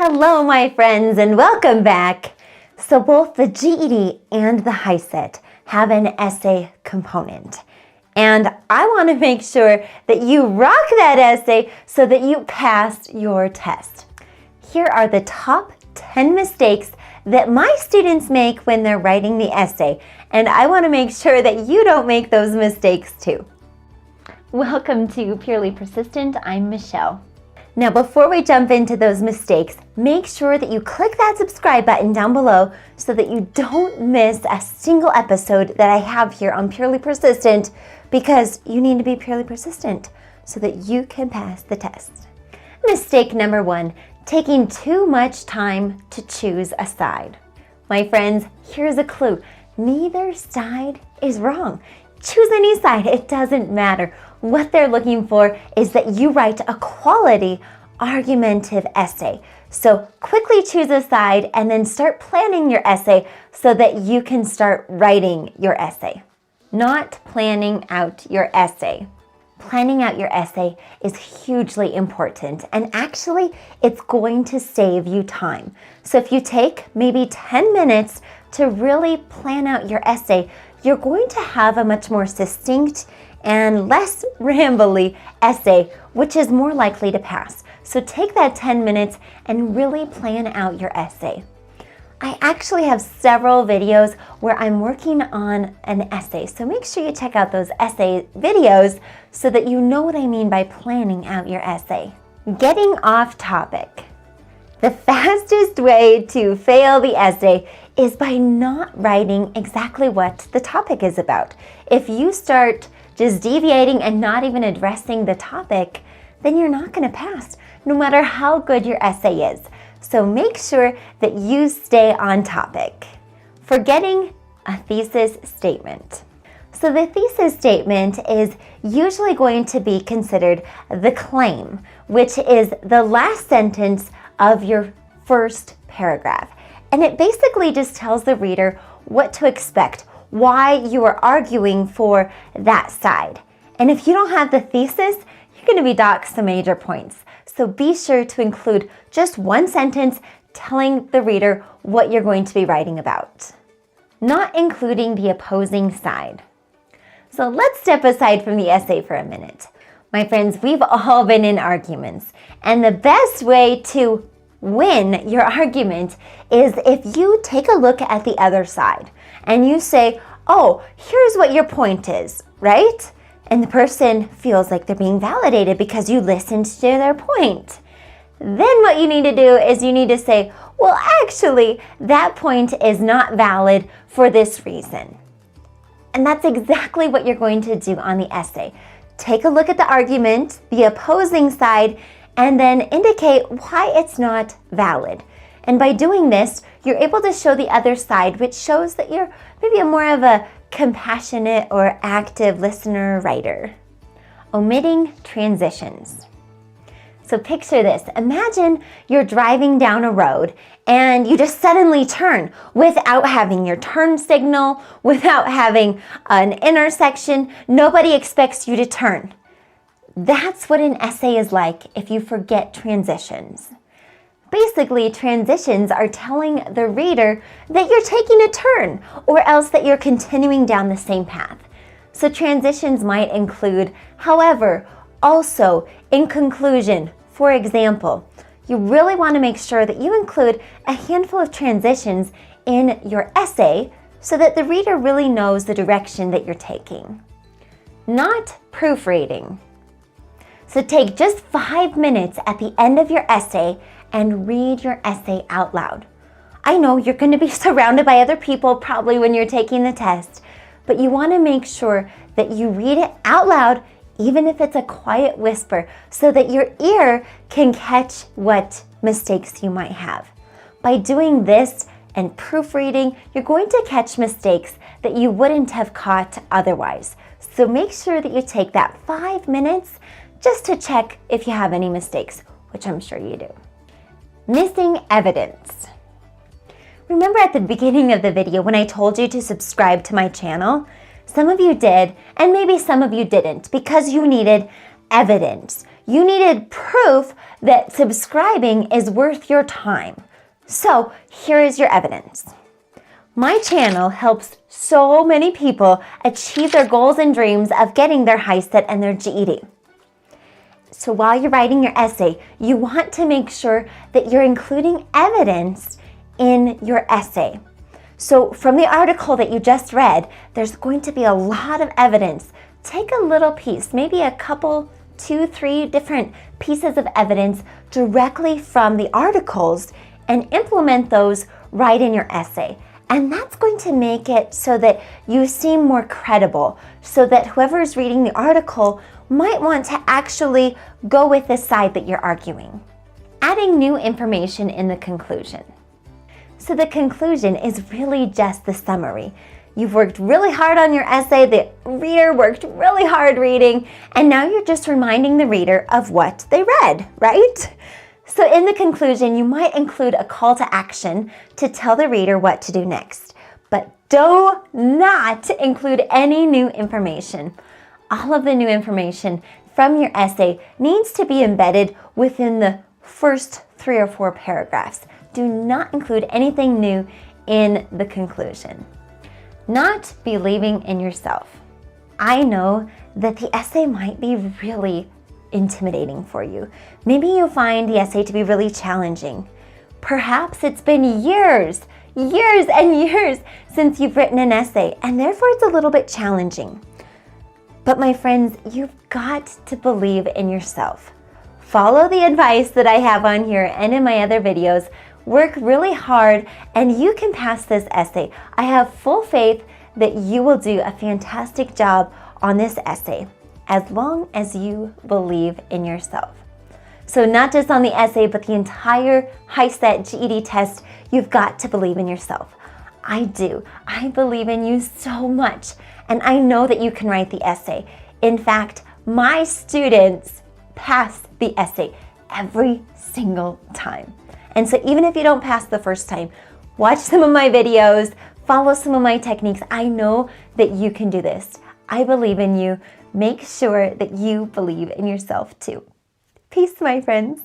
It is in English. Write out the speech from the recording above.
Hello, my friends, and welcome back. So both the GED and the HiSET have an essay component. And I want to make sure that you rock that essay so that you pass your test. Here are the top 10 mistakes that my students make when they're writing the essay, and I want to make sure that you don't make those mistakes too. Welcome to Purely Persistent. I'm Michelle. Now, before we jump into those mistakes, make sure that you click that subscribe button down below so that you don't miss a single episode that I have here on Purely Persistent, because you need to be purely persistent so that you can pass the test. Mistake number 1, taking too much time to choose a side. My friends, here's a clue. Neither side is wrong. Choose any side, it doesn't matter. What they're looking for is that you write a quality, argumentative essay. So quickly choose a side and then start planning your essay so that you can start writing your essay. Not planning out your essay. Planning out your essay is hugely important, and actually it's going to save you time. So if you take maybe 10 minutes to really plan out your essay, you're going to have a much more succinct and less rambly essay, which is more likely to pass. So take that 10 minutes and really plan out your essay. I actually have several videos where I'm working on an essay, so make sure you check out those essay videos so that you know what I mean by planning out your essay. Getting off topic. The fastest way to fail the essay is by not writing exactly what the topic is about. If you start just deviating and not even addressing the topic, then you're not going to pass, no matter how good your essay is. So make sure that you stay on topic. Forgetting a thesis statement. So the thesis statement is usually going to be considered the claim, which is the last sentence of your first paragraph. And it basically just tells the reader what to expect, why you are arguing for that side. And if you don't have the thesis, you're going to be docked some major points. So be sure to include just one sentence telling the reader what you're going to be writing about. Not including the opposing side. So let's step aside from the essay for a minute. My friends, we've all been in arguments, and the best way to win your argument is if you take a look at the other side and you say, oh, here's what your point is, right? And the person feels like they're being validated because you listened to their point. Then what you need to do is you need to say, well, actually, that point is not valid for this reason. And that's exactly what you're going to do on the essay. Take a look at the argument, the opposing side, and then indicate why it's not valid. And by doing this, you're able to show the other side, which shows that you're maybe more of a compassionate or active listener writer. Omitting transitions. So picture this. Imagine you're driving down a road and you just suddenly turn without having your turn signal, without having an intersection. Nobody expects you to turn. That's what an essay is like if you forget transitions. Basically, transitions are telling the reader that you're taking a turn or else that you're continuing down the same path. So transitions might include, however, also, in conclusion. For example, you really want to make sure that you include a handful of transitions in your essay so that the reader really knows the direction that you're taking. Not proofreading. So take just 5 minutes at the end of your essay and read your essay out loud. I know you're going to be surrounded by other people probably when you're taking the test, but you want to make sure that you read it out loud, even if it's a quiet whisper, so that your ear can catch what mistakes you might have. By doing this and proofreading, you're going to catch mistakes that you wouldn't have caught otherwise. So make sure that you take that 5 minutes just to check if you have any mistakes, which I'm sure you do. Missing evidence. Remember at the beginning of the video when I told you to subscribe to my channel? Some of you did, and maybe some of you didn't, because you needed evidence. you needed proof that subscribing is worth your time. So here is your evidence. My channel helps so many people achieve their goals and dreams of getting their HiSET and their GED. So while you're writing your essay, you want to make sure that you're including evidence in your essay. So from the article that you just read, there's going to be a lot of evidence. Take a little piece, maybe a couple, 2, 3 different pieces of evidence directly from the articles and implement those right in your essay. And that's going to make it so that you seem more credible, so that whoever is reading the article might want to actually go with the side that you're arguing. Adding new information in the conclusion. So the conclusion is really just the summary. You've worked really hard on your essay, the reader worked really hard reading, and now you're just reminding the reader of what they read, right? So in the conclusion, you might include a call to action to tell the reader what to do next. But do not include any new information. All of the new information from your essay needs to be embedded within the first 3 or 4 paragraphs. Do not include anything new in the conclusion. Not believing in yourself. I know that the essay might be really intimidating for you. Maybe you find the essay to be really challenging. Perhaps it's been years and years since you've written an essay, and therefore it's a little bit challenging. But my friends, you've got to believe in yourself. Follow the advice that I have on here and in my other videos. Work really hard and you can pass this essay. I have full faith that you will do a fantastic job on this essay, as long as you believe in yourself. So not just on the essay, but the entire HiSET GED test, you've got to believe in yourself. I do. I believe in you so much, and I know that you can write the essay. In fact, my students pass the essay every single time. And so even if you don't pass the first time, watch some of my videos, follow some of my techniques. I know that you can do this. I believe in you. Make sure that you believe in yourself too. Peace, my friends.